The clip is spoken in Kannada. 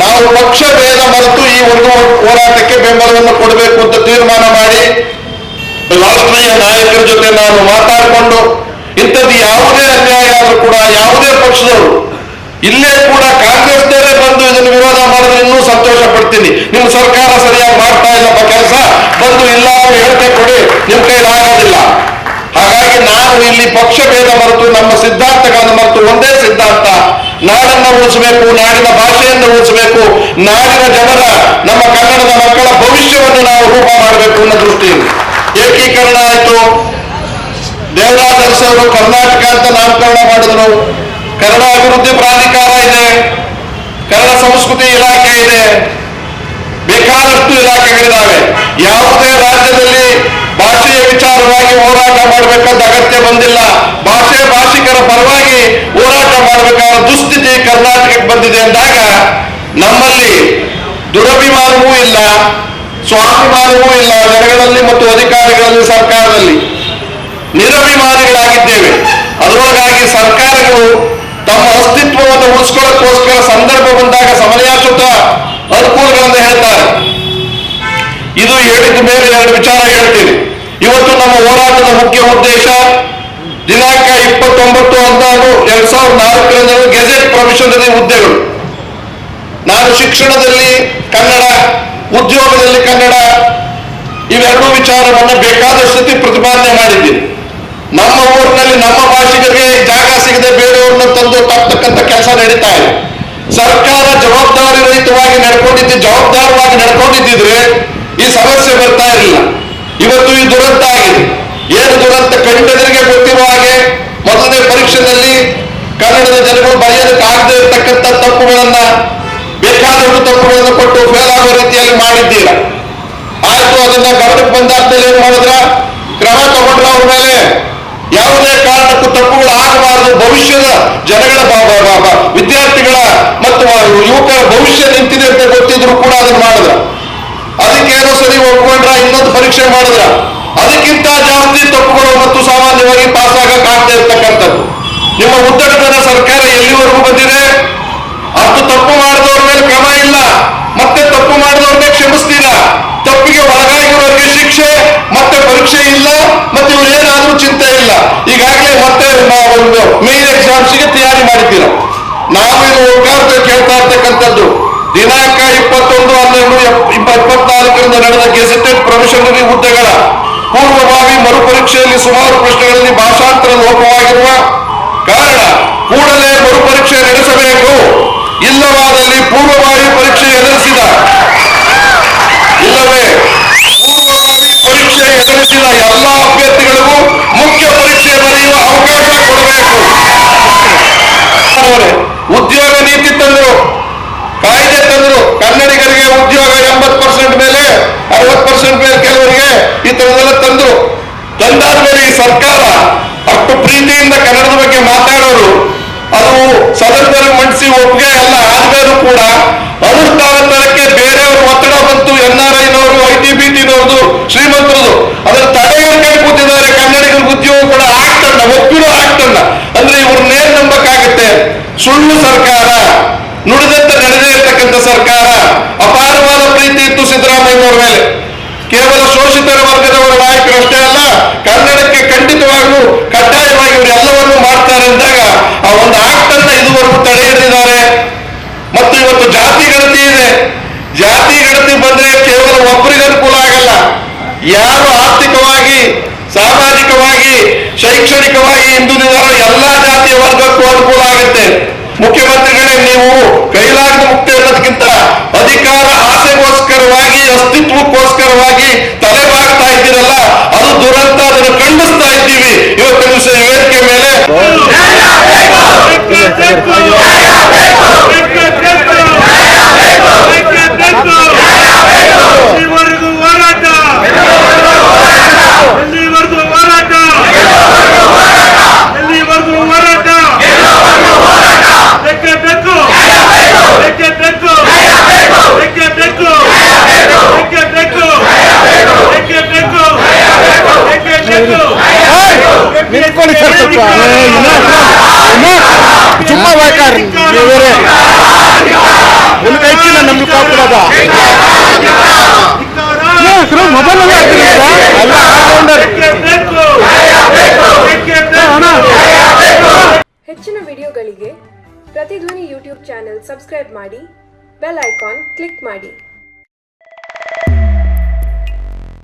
ನಾವು ಪಕ್ಷ ಭೇದ ಮರೆತು ಈ ಒಂದು ಹೋರಾಟಕ್ಕೆ ಬೆಂಬಲವನ್ನು ಕೊಡಬೇಕು ಅಂತ ತೀರ್ಮಾನ ಮಾಡಿ ರಾಷ್ಟ್ರೀಯ ನಾಯಕರ ಜೊತೆ ನಾನು ಮಾತಾಡಿಕೊಂಡು ಇಂಥದ್ದು ಯಾವುದೇ ಅನ್ಯಾಯ ಆದರೂ ಕೂಡ ಯಾವುದೇ ಪಕ್ಷದವರು ಇಲ್ಲೇ ಕೂಡ ಕಾಂಗ್ರೆಸ್ನವರೇ ಬಂದು ಇದನ್ನು ವಿರೋಧ ಮಾಡಿದ್ರೆ ಇನ್ನೂ ಸಂತೋಷ ಪಡ್ತೀನಿ. ನಿಮ್ಮ ಸರ್ಕಾರ ಸರಿಯಾಗಿ ಮಾಡ್ತಾ ಇಲ್ಲಪ್ಪ ಕೆಲಸ, ಬಂದು ಇಲ್ಲ ಹೇಳಿಕೆ ಕೊಡಿ, ನಿಮ್ಮ ಕೈಲಿ ಆಗೋದಿಲ್ಲ. ಹಾಗಾಗಿ ನಾವು ಇಲ್ಲಿ ಪಕ್ಷ ಭೇದ ಮರೆತು ನಮ್ಮ ಸಿದ್ಧಾಂತಗಳನ್ನು ಮರೆತು ಒಂದೇ ಸಿದ್ಧಾಂತ, ನಾಡನ್ನು ಉಳಿಸಬೇಕು, ನಾಡಿನ ಭಾಷೆಯನ್ನು ಉಳಿಸಬೇಕು, ನಾಡಿನ ಜನರ ನಮ್ಮ ಕನ್ನಡದ ಮಕ್ಕಳ ಭವಿಷ್ಯವನ್ನು ನಾವು ರೂಪ ಮಾಡಬೇಕು ಅನ್ನೋ ದೃಷ್ಟಿಯಿಂದ ಏಕೀಕರಣ ಆಯಿತು. ದೇವರಾಜ ಅರಸು ಅವರು ಕರ್ನಾಟಕ ಅಂತ ನಾಮಕರಣ ಮಾಡಿದ್ರು. ಕನ್ನಡ ಅಭಿವೃದ್ಧಿ ಪ್ರಾಧಿಕಾರ ಇದೆ, ಕನ್ನಡ ಸಂಸ್ಕೃತಿ ಇಲಾಖೆ ಇದೆ, ಬೇಕಾದಷ್ಟು ಇಲಾಖೆಗಳಿದ್ದಾವೆ. ಯಾವುದೇ ರಾಜ್ಯದಲ್ಲಿ ಭಾಷೆಯ ವಿಚಾರವಾಗಿ ಹೋರಾಟ ಮಾಡಬೇಕಾದ ಅಗತ್ಯ ಬಂದಿಲ್ಲ. ಭಾಷಿಕರ ಪರವಾಗಿ ಹೋರಾಟ ಮಾಡಬೇಕಾದ ದುಸ್ಥಿತಿ ಕರ್ನಾಟಕಕ್ಕೆ ಬಂದಿದೆ ಅಂದಾಗ ನಮ್ಮಲ್ಲಿ ದುರಭಿಮಾನವೂ ಇಲ್ಲ, ಸ್ವಾಭಿಮಾನವೂ ಇಲ್ಲ. ಜನಗಳಲ್ಲಿ ಮತ್ತು ಅಧಿಕಾರಿಗಳಲ್ಲಿ, ಸರ್ಕಾರದಲ್ಲಿ ನಿರಭಿಮಾನಿಗಳಾಗಿದ್ದೇವೆ. ಅದರೊಳಗಾಗಿ ಸರ್ಕಾರಗಳು ತಮ್ಮ ಅಸ್ತಿತ್ವವನ್ನು ಉಳಿಸ್ಕೊಳ್ಳೋಕ್ಕೋಸ್ಕರ ಸಂದರ್ಭ ಬಂದಾಗ ಸಮನ್ಯಾಶ್ರಿತ ಅನುಕೂಲಗಳನ್ನು ಹೇಳ್ತಾರೆ. ಇದು ಹೇಳಿದ ಮೇಲೆ ಎರಡು ವಿಚಾರ ಹೇಳ್ತೀನಿ. ಇವತ್ತು ನಮ್ಮ ಹೋರಾಟದ ಮುಖ್ಯ ಉದ್ದೇಶ ದಿನಾಂಕ 29/11/2004 ಗೆಜೆಟ್ ಪ್ರೊಫೆಷನರಿ ಹುದ್ದೆಗಳು. ನಾನು ಶಿಕ್ಷಣದಲ್ಲಿ ಕನ್ನಡ, ಉದ್ಯೋಗದಲ್ಲಿ ಕನ್ನಡ, ಇವೆರಡೂ ವಿಚಾರವನ್ನು ಬೇಕಾದಷ್ಟು ಪ್ರತಿಪಾದನೆ ಮಾಡಿದ್ದೀನಿ. ನಮ್ಮ ಊರಿನಲ್ಲಿ ನಮ್ಮ ಭಾಷಿಗರಿಗೆ ಜಾಗ ಸಿಗದೆ ಬೇರೆಯವ್ರನ್ನ ತಂದು ತಕ್ಕಂತ ಕೆಲಸ ನಡೀತಾ ಇದೆ. ಸರ್ಕಾರ ಜವಾಬ್ದಾರಿ ರಹಿತವಾಗಿ ಜವಾಬ್ದಾರವಾಗಿ ನಡ್ಕೊಂಡಿದ್ದಿದ್ರೆ ಈ ಸಮಸ್ಯೆ ಬರ್ತಾ ಇರಲಿಲ್ಲ. ಇವತ್ತು ಈ ದುರಂತ ಆಗಿದೆ. ಏನು ದುರಂತ ಕಂಡೆದರಿಗೆ ಗೊತ್ತಿರುವ ಹಾಗೆ ಮೊದಲನೇ ಪರೀಕ್ಷೆಯಲ್ಲಿ ಕನ್ನಡದ ಜನಗಳು ಬರೆಯೋದಕ್ಕಾಗದೇ ಇರತಕ್ಕಂಥ ತಪ್ಪುಗಳನ್ನ, ಬೇಕಾದಷ್ಟು ತಪ್ಪುಗಳನ್ನು ಕೊಟ್ಟು ಫೇಲ್ ಆಗೋ ರೀತಿಯಲ್ಲಿ ಮಾಡಿದ್ದೀರ. ಆಯ್ತು, ಅದನ್ನ ಗಮನಕ್ಕೆ ಬಂದಾದ್ಮೇಲೆ ಏನ್ ಮಾಡಿದ್ರ, ಕ್ರಮ ತಗೊಂಡ್ರ ಅವ್ರ ಮೇಲೆ. ಯಾವುದೇ ಕಾರಣಕ್ಕೂ ತಪ್ಪುಗಳು ಆಗಬಾರದು, ಭವಿಷ್ಯದ ಜನಗಳ ವಿದ್ಯಾರ್ಥಿಗಳ ಮತ್ತು ಯುವಕರ ಭವಿಷ್ಯ ನಿಂತಿದೆ ಅಂತ ಗೊತ್ತಿದ್ರು ಕೂಡ ಅದನ್ನ ಮಾಡಿದ್ರ. ಅದಕ್ಕೇನೋ ಸರಿ ಒಪ್ಕೊಂಡ್ರ, ಇನ್ನೊಂದು ಪರೀಕ್ಷೆ ಮಾಡಿದ್ರ. ಅದಕ್ಕಿಂತ ಜಾಸ್ತಿ ತಪ್ಪುಗಳು ಮತ್ತು ಸಾಮಾನ್ಯವಾಗಿ ಪಾಸ್ ಆಗಕ್ಕಾಗದೇ ಇರ್ತಕ್ಕಂಥದ್ದು. ನಿಮ್ಮ ಉದ್ದಟತನ ಸರ್ಕಾರ ಎಲ್ಲಿವರೆಗೂ ಬಂದಿದೆ? ಅಷ್ಟು ತಪ್ಪು ಮಾಡಿದವ್ರ ಮೇಲೆ ಕ್ರಮ ಇಲ್ಲ, ಮತ್ತೆ ತಪ್ಪು ಮಾಡಿದವ್ರನ್ನೇ ಕ್ಷಮಿಸ್ತೀರ. ತಪ್ಪಿಗೆ ಒಳಗಾಗಿರೋರಿಗೆ ಶಿಕ್ಷೆ, ಮತ್ತೆ ಪರೀಕ್ಷೆ ಇಲ್ಲ, ಮತ್ತೆ ಇವ್ರೇನಾದ್ರೂ ಚಿಂತೆ ಇಲ್ಲ. ಈಗಾಗಲೇ ಮತ್ತೆ ಒಂದು ಮೇನ್ ಎಕ್ಸಾಮ್ಸ್ಗೆ ತಯಾರಿ ಮಾಡಿದ್ದೀರ. ನಾವು ಇದು ಒಗ್ಗಾರ್ತ ಕೇಳ್ತಾ ಇರ್ತಕ್ಕಂಥದ್ದು, ದಿನಾಂಕ 21/12/2024 ನಡೆದ ಗೆಜೆಟೆಡ್ ಪ್ರೊಫೆಷನರಿ ಹುದ್ದೆಗಳ ಪೂರ್ವಭಾವಿ ಮರುಪರೀಕ್ಷೆಯಲ್ಲಿ ಸುಮಾರು ಪ್ರಶ್ನೆಗಳಲ್ಲಿ ಭಾಷಾಂತರ ಲೋಪವಾಗಿರುವ ಕಾರಣ ಕೂಡಲೇ ಮರುಪರೀಕ್ಷೆ ನಡೆಸಬೇಕು. ಇಲ್ಲವಾದಲ್ಲಿ ಪೂರ್ವಭಾವಿ ಪರೀಕ್ಷೆ ಎದುರಿಸಿದ ಎಲ್ಲ ಅಭ್ಯರ್ಥಿಗಳಿಗೂ ಮುಖ್ಯ ಪರೀಕ್ಷೆ ಬರೆಯುವ ಅವಕಾಶ ಕೊಡಬೇಕು. ಉದ್ಯೋಗ ನೀತಿ ತಂದರು, ಕಾಯ್ದೆ ತಂದರು. ಕನ್ನಡಿಗರಿಗೆ ಉದ್ಯೋಗ 80% ಮೇಲೆ 60% ಮೇಲೆ ಕೆಲವರಿಗೆ ಈ ತರದೆಲ್ಲ ತಂದರು. ತಂದಾದ್ಮೇಲೆ ಈ ಸರ್ಕಾರ ಅಷ್ಟು ಪ್ರೀತಿಯಿಂದ ಕನ್ನಡದ ಬಗ್ಗೆ ಮಾತಾಡೋರು ಅದು ಸದನದಲ್ಲಿ ಮಂಡಿಸಿ ಒಪ್ಪಿಗೆ ಎಲ್ಲ ಆದ್ಮೇಲೂ ಕೂಡ ಅನುಷ್ಠಾನ ತರಕ್ಕೆ ಬೇರೆಯವರು ಒತ್ತಡ ಬಂತು. NRIನವರು, ITBT-ನವ್ರದು, ಶ್ರೀಮಂತರದು ಅದನ್ನು ತಡೆಗಟ್ಟೆ ಕೂತಿದ್ದಾರೆ. ಕನ್ನಡಿಗರಿಗೆ ಉದ್ಯೋಗ ಕೂಡ ಆಗ್ತಲ್ಲ, ಒಪ್ಪಿರೋ ಆಗ್ತಲ್ಲ ಅಂದ್ರೆ ಇವ್ರನ್ನೇನ್ ನಂಬಕ್ಕಾಗತ್ತೆ? ಸುಳ್ಳು ಸರ್ಕಾರ, ನುಡಿದಂತೆ ನಡೆದೇ ಇರ್ತಕ್ಕಂಥ ಸರ್ಕಾರ. ಅಪಾರವಾದ ಪ್ರೀತಿ ಇತ್ತು ಸಿದ್ದರಾಮಯ್ಯನವ್ರ ಮೇಲೆ. ಕೇವಲ ಶೋಷಿತರ ವರ್ಗದವರ ನಾಯಕರಷ್ಟೇ ಅಲ್ಲ, ಕನ್ನಡಕ್ಕೆ ಖಂಡಿತವಾಗ್ಲೂ ಕಡ್ಡಾಯವಾಗಿ ಇವರು ಎಲ್ಲವನ್ನೂ ಮಾಡ್ತಾರೆ ಅಂದಾಗ ಆ ಒಂದು ಆಕ್ಟನ್ನ ಇದುವರೆಗೂ ತಡೆಯದಿದ್ದಾರೆ. ಮತ್ತು ಇವತ್ತು ಜಾತಿ ಗಣತಿ ಇದೆ. ಜಾತಿ ಗಣತಿ ಬಂದ್ರೆ ಕೇವಲ ಒಬ್ಬರಿಗೆ ಅನುಕೂಲ ಆಗಲ್ಲ. ಯಾರು ಆರ್ಥಿಕವಾಗಿ, ಸಾಮಾಜಿಕವಾಗಿ, ಶೈಕ್ಷಣಿಕವಾಗಿ ಹಿಂದುಳಿದಾರೋ ಎಲ್ಲಾ ಜಾತಿಯ ವರ್ಗಕ್ಕೂ ಅನುಕೂಲ ಆಗುತ್ತೆ. ಮುಖ್ಯಮಂತ್ರಿಗಳೇ, ನೀವು ಕೈಲಾಗದ ಮುಕ್ತಿ ಅನ್ನೋದಕ್ಕಿಂತ ಅಧಿಕಾರ ಆಸೆಗೋಸ್ಕರವಾಗಿ, ಅಸ್ತಿತ್ವಕ್ಕೋಸ್ಕರವಾಗಿ ತಲೆಬಾಗ್ತಾ ಇದ್ದೀರಲ್ಲ, ಅದು ದುರಂತ. ಅದನ್ನು ಖಂಡಿಸ್ತಾ ಇದ್ದೀವಿ. ಇವತ್ತಿನ ವೇದಿಕೆ ಮೇಲೆ ಸುಮ್ಮನೆ ಮೊಬೈಲ್ ಹೆಚ್ಚಿನ ವಿಡಿಯೋಗಳಿಗೆ ಪ್ರತಿಧ್ವನಿ ಯೂಟ್ಯೂಬ್ ಚಾನೆಲ್ ಸಬ್ಸ್ಕ್ರೈಬ್ ಮಾಡಿ, ಬೆಲ್ ಐಕಾನ್ ಕ್ಲಿಕ್ ಮಾಡಿ.